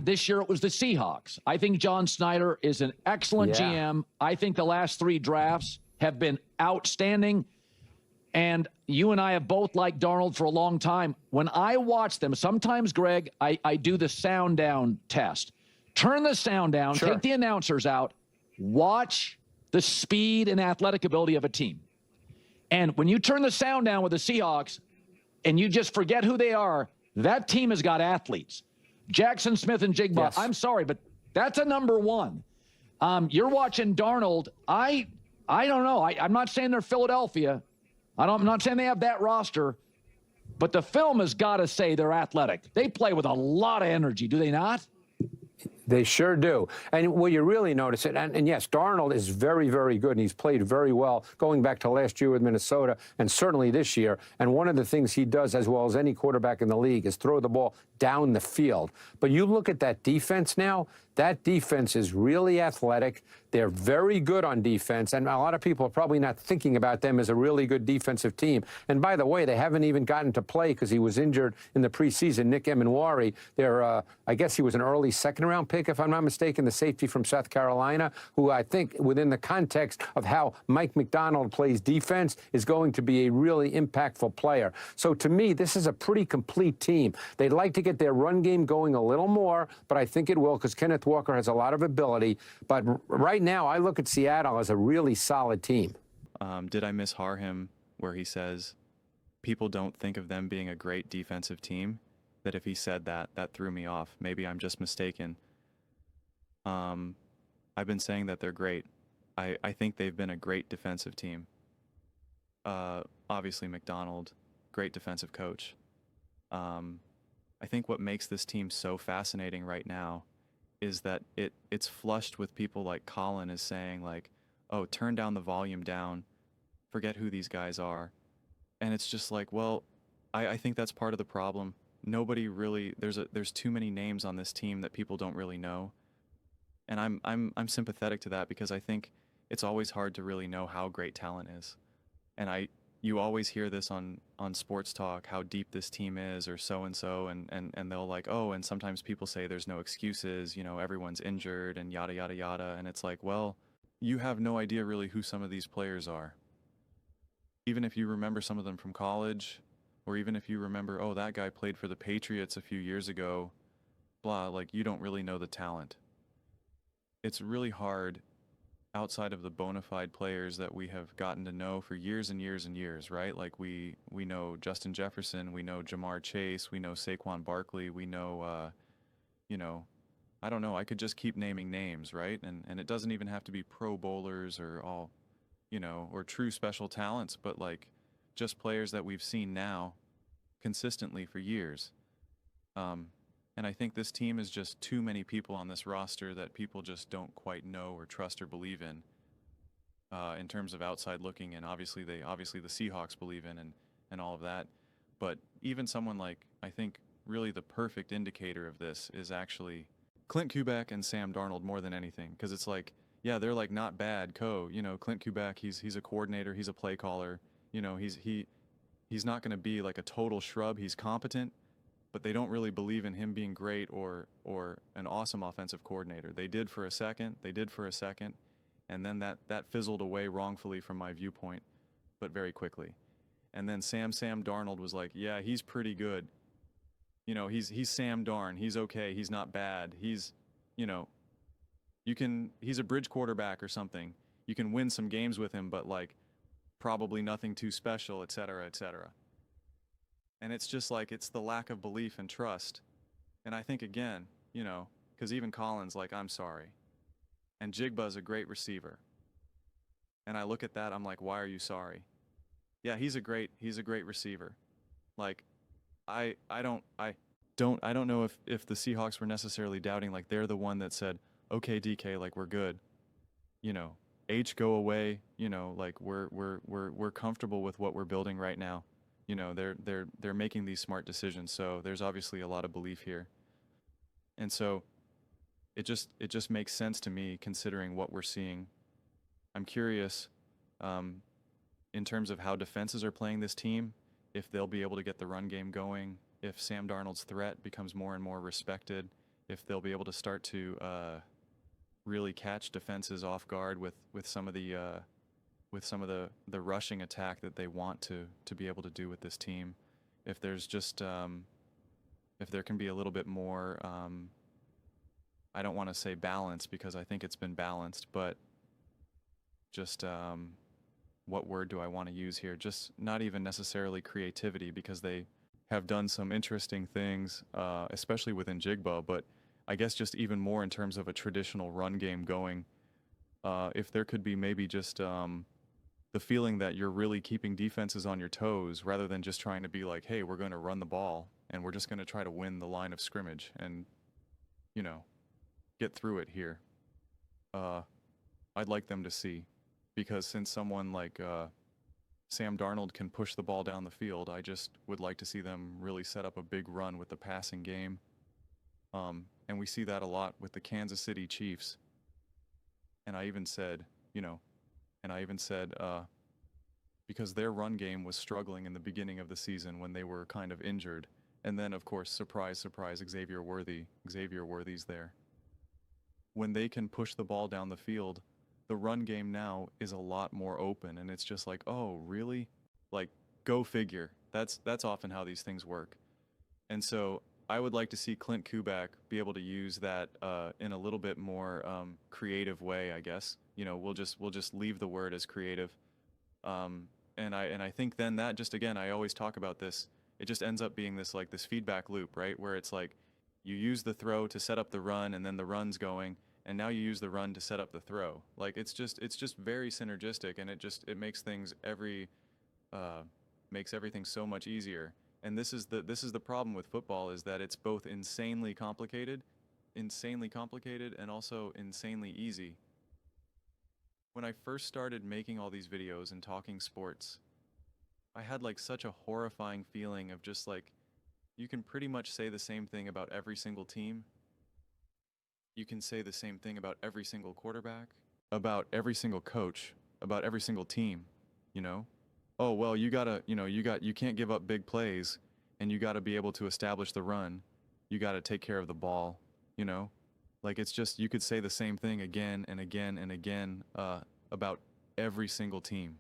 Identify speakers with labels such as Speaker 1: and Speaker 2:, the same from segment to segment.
Speaker 1: This year it was the Seahawks. I think John Snyder is an excellent GM. I think the last 3 drafts have been outstanding. And you and I have both liked Darnold for a long time. When I watch them, sometimes, Greg, I do the sound down test. Turn the sound down, take the announcers out, watch the speed and athletic ability of a team. And when you turn the sound down with the Seahawks and you just forget who they are, that team has got athletes. Jackson Smith and Jigba, I'm sorry, but that's a number 1. You're watching Darnold. I don't know. I'm not saying they're Philadelphia. I'm not saying they have that roster, but the film has got to say they're athletic. They play with a lot of energy, do they not?
Speaker 2: They sure do. And what you really notice it, and yes, Darnold is very, very good, and he's played very well going back to last year with Minnesota and certainly this year. And one of the things he does as well as any quarterback in the league is throw the ball down the field. But you look at that defense now, that defense is really athletic. They're very good on defense, and a lot of people are probably not thinking about them as a really good defensive team. And by the way, they haven't even gotten to play because he was injured in the preseason. Nick Emenwari, I guess he was an early second-round pick, if I'm not mistaken, the safety from South Carolina, who I think within the context of how Mike McDonald plays defense is going to be a really impactful player. So to me, this is a pretty complete team. They'd like to get their run game going a little more, but I think it will because Kenneth Walker has a lot of ability. But right now, I look at Seattle as a really solid team.
Speaker 3: Did I miss Harham where he says people don't think of them being a great defensive team? That if he said that, that threw me off. Maybe I'm just mistaken. I've been saying that they're great. I think they've been a great defensive team. Obviously, McDonald, great defensive coach. I think what makes this team so fascinating right now is that it's flushed with people like Colin is saying, like, oh, turn down the volume down, forget who these guys are. And it's just like, well, I think that's part of the problem. Nobody really, there's too many names on this team that people don't really know. And I'm sympathetic to that because I think it's always hard to really know how great talent is. And you always hear this on sports talk, how deep this team is or so-and-so, and they'll like, oh, and sometimes people say there's no excuses, you know, everyone's injured and yada, yada, yada. And it's like, well, you have no idea really who some of these players are. Even if you remember some of them from college, or even if you remember, oh, that guy played for the Patriots a few years ago, blah, like you don't really know the talent. It's really hard outside of the bona fide players that we have gotten to know for years and years and years, right? Like we know Justin Jefferson, we know Jamar Chase, we know Saquon Barkley, we know, you know, I don't know, I could just keep naming names, right? And it doesn't even have to be pro bowlers or all, you know, or true special talents, but like just players that we've seen now consistently for years. And I think this team is just too many people on this roster that people just don't quite know or trust or believe in terms of outside looking. And obviously the Seahawks believe in and all of that. But even someone like, I think really the perfect indicator of this is actually Clint Kubiak and Sam Darnold more than anything. Because it's like, yeah, they're like not bad you know, Clint Kubiak, he's a coordinator, he's a play caller. You know, he's not going to be like a total shrub. He's competent. But they don't really believe in him being great or an awesome offensive coordinator. They did for a second, and then that fizzled away wrongfully from my viewpoint, but very quickly. And then Sam Darnold was like, yeah, he's pretty good. You know, he's Sam Darn. He's okay. He's not bad. He's, you know, he's a bridge quarterback or something. You can win some games with him, but like probably nothing too special, et cetera, et cetera. And it's just like, it's the lack of belief and trust. And I think, again, you know, because even Colin's like, I'm sorry. And Jigba's a great receiver. And I look at that, I'm like, why are you sorry? Yeah, he's a great receiver. Like, I don't know if the Seahawks were necessarily doubting, like they're the one that said, okay, DK, like we're good. You know, H go away, you know, like we're comfortable with what we're building right now. You know, they're making these smart decisions, so there's obviously a lot of belief here. And so it just makes sense to me considering what we're seeing. I'm curious in terms of how defenses are playing this team, if they'll be able to get the run game going, if Sam Darnold's threat becomes more and more respected, if they'll be able to start to really catch defenses off guard with some of the rushing attack that they want to be able to do with this team. If there's just if there can be a little bit more, I don't want to say balance because I think it's been balanced, but just what word do I want to use here? Just not even necessarily creativity, because they have done some interesting things, especially within Jigba, but I guess just even more in terms of a traditional run game going. If there could be maybe just the feeling that you're really keeping defenses on your toes rather than just trying to be like, hey, we're going to run the ball and we're just going to try to win the line of scrimmage and, you know, get through it here. I'd like them to see, because since someone like Sam Darnold can push the ball down the field, I just would like to see them really set up a big run with the passing game. And we see that a lot with the Kansas City Chiefs. And I even said, because their run game was struggling in the beginning of the season when they were kind of injured. And then, of course, surprise, surprise, Xavier Worthy's there. When they can push the ball down the field, the run game now is a lot more open, and it's just like, oh, really? Like, go figure. That's often how these things work. And so I would like to see Clint Kubiak be able to use that in a little bit more creative way, I guess. You know, we'll just leave the word as creative. And I think then that just, again, I always talk about this. It just ends up being this feedback loop, right? Where it's like you use the throw to set up the run, and then the run's going, and now you use the run to set up the throw. Like it's just very synergistic, and it makes things makes everything so much easier. And this is the problem with football, is that it's both insanely complicated, and also insanely easy. When I first started making all these videos and talking sports, I had like such a horrifying feeling of just like, you can pretty much say the same thing about every single team. You can say the same thing about every single quarterback, about every single coach, about every single team, you know? Oh, well, you can't give up big plays, and you gotta be able to establish the run. You gotta take care of the ball, you know? Like, it's just, you could say the same thing again and again and again about every single team.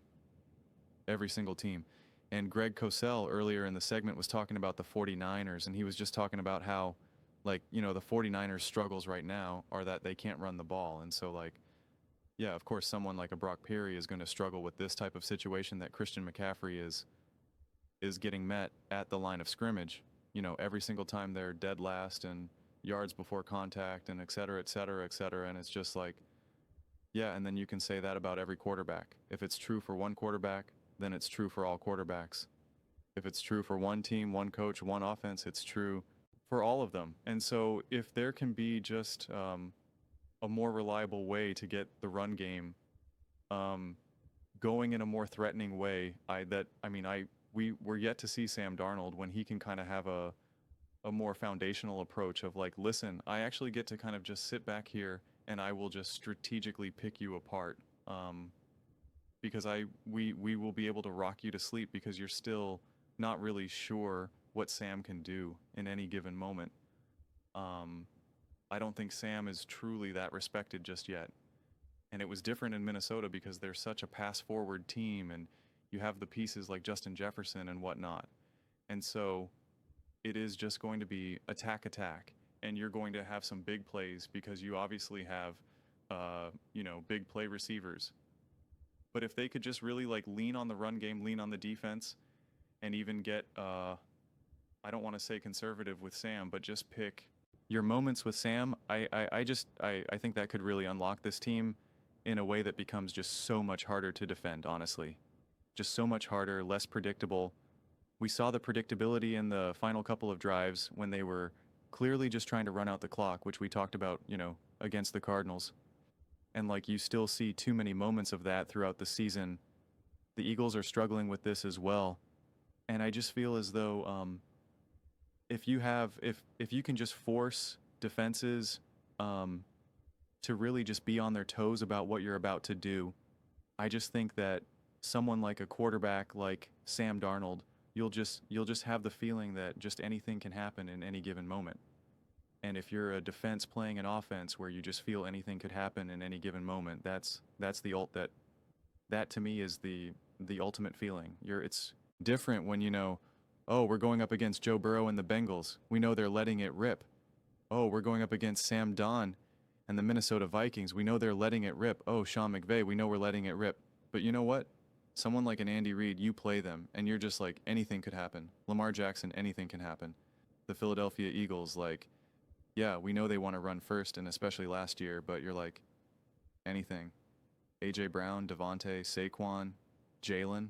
Speaker 3: Every single team. And Greg Cosell earlier in the segment was talking about the 49ers, and he was just talking about how, like, you know, the 49ers struggles right now are that they can't run the ball. And so, like, yeah, of course, someone like a Brock Purdy is going to struggle with this type of situation that Christian McCaffrey is getting met at the line of scrimmage. You know, every single time they're dead last and yards before contact and et cetera, et cetera, et cetera. And it's just like, yeah, and then you can say that about every quarterback. If it's true for one quarterback, then it's true for all quarterbacks. If it's true for one team, one coach, one offense, it's true for all of them. And so if there can be just a more reliable way to get the run game going in a more threatening way, we're yet to see Sam Darnold when he can kind of have a more foundational approach of like, listen, I actually get to kind of just sit back here and I will just strategically pick you apart, because we will be able to rock you to sleep because you're still not really sure what Sam can do in any given moment. I don't think Sam is truly that respected just yet. And it was different in Minnesota because they're such a pass-forward team, and you have the pieces like Justin Jefferson and whatnot. And so it is just going to be attack, and you're going to have some big plays because you obviously have, big play receivers. But if they could just really like lean on the run game, lean on the defense, and even get, I don't want to say conservative with Sam, but just pick your moments with Sam, I think that could really unlock this team in a way that becomes just so much harder to defend, honestly. Just so much harder, less predictable. We saw the predictability in the final couple of drives when they were clearly just trying to run out the clock, which we talked about, against the Cardinals. And like, you still see too many moments of that throughout the season. The Eagles are struggling with this as well. And I just feel as though if you can just force defenses to really just be on their toes about what you're about to do, I just think that someone like a quarterback like Sam Darnold, you'll just have the feeling that just anything can happen in any given moment. And if you're a defense playing an offense where you just feel anything could happen in any given moment, that's that to me is the ultimate feeling. It's different when you know, oh, we're going up against Joe Burrow and the Bengals. We know they're letting it rip. Oh, we're going up against Sam Don and the Minnesota Vikings. We know they're letting it rip. Oh, Sean McVay, we know we're letting it rip. But you know what? Someone like an Andy Reid, you play them, and you're just like, anything could happen. Lamar Jackson, anything can happen. The Philadelphia Eagles, like, yeah, we know they want to run first, and especially last year, but you're like, anything. A.J. Brown, Devontae, Saquon, Jalen,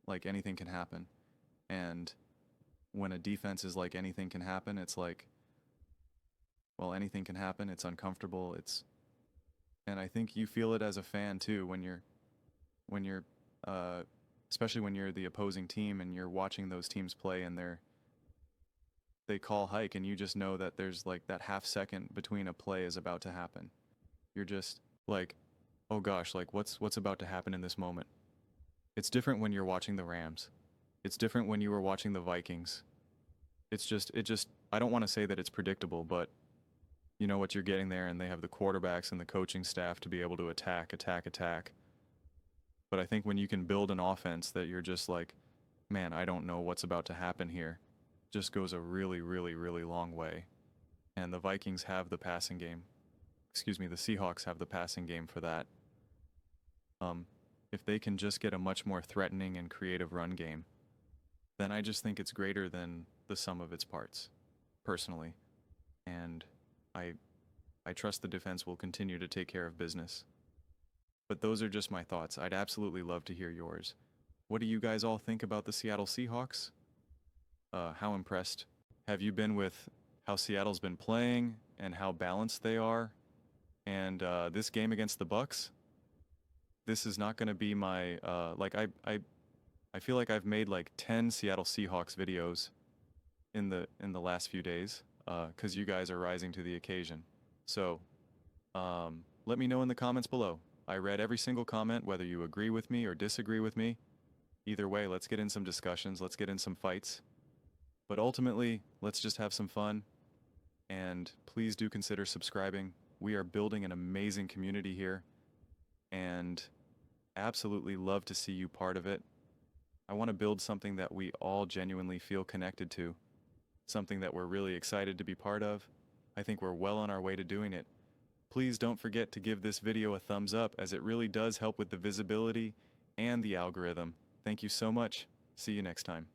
Speaker 3: like, anything can happen. And when a defense is like, anything can happen, it's like, well, anything can happen. It's uncomfortable. And I think you feel it as a fan too when you're, especially when you're the opposing team and you're watching those teams play and they call hike and you just know that there's like that half second between a play is about to happen. You're just like, oh gosh, like what's about to happen in this moment? It's different when you're watching the Rams. It's different when you were watching the Vikings. It just, I don't want to say that it's predictable, but you know what you're getting there, and they have the quarterbacks and the coaching staff to be able to attack. But I think when you can build an offense that you're just like, man, I don't know what's about to happen here, just goes a really, really, really long way. And the Vikings have the passing game. The Seahawks have the passing game for that. If they can just get a much more threatening and creative run game, then I just think it's greater than the sum of its parts, personally. And I trust the defense will continue to take care of business. But those are just my thoughts. I'd absolutely love to hear yours. What do you guys all think about the Seattle Seahawks? How impressed have you been with how Seattle's been playing and how balanced they are? And this game against the Bucks, this is not going to be my I feel like I've made like 10 Seattle Seahawks videos in the last few days because you guys are rising to the occasion. So let me know in the comments below. I read every single comment, whether you agree with me or disagree with me. Either way, let's get in some discussions, let's get in some fights. But ultimately, let's just have some fun. And please do consider subscribing. We are building an amazing community here. And absolutely love to see you part of it. I want to build something that we all genuinely feel connected to. Something that we're really excited to be part of. I think we're well on our way to doing it. Please don't forget to give this video a thumbs up, as it really does help with the visibility and the algorithm. Thank you so much. See you next time.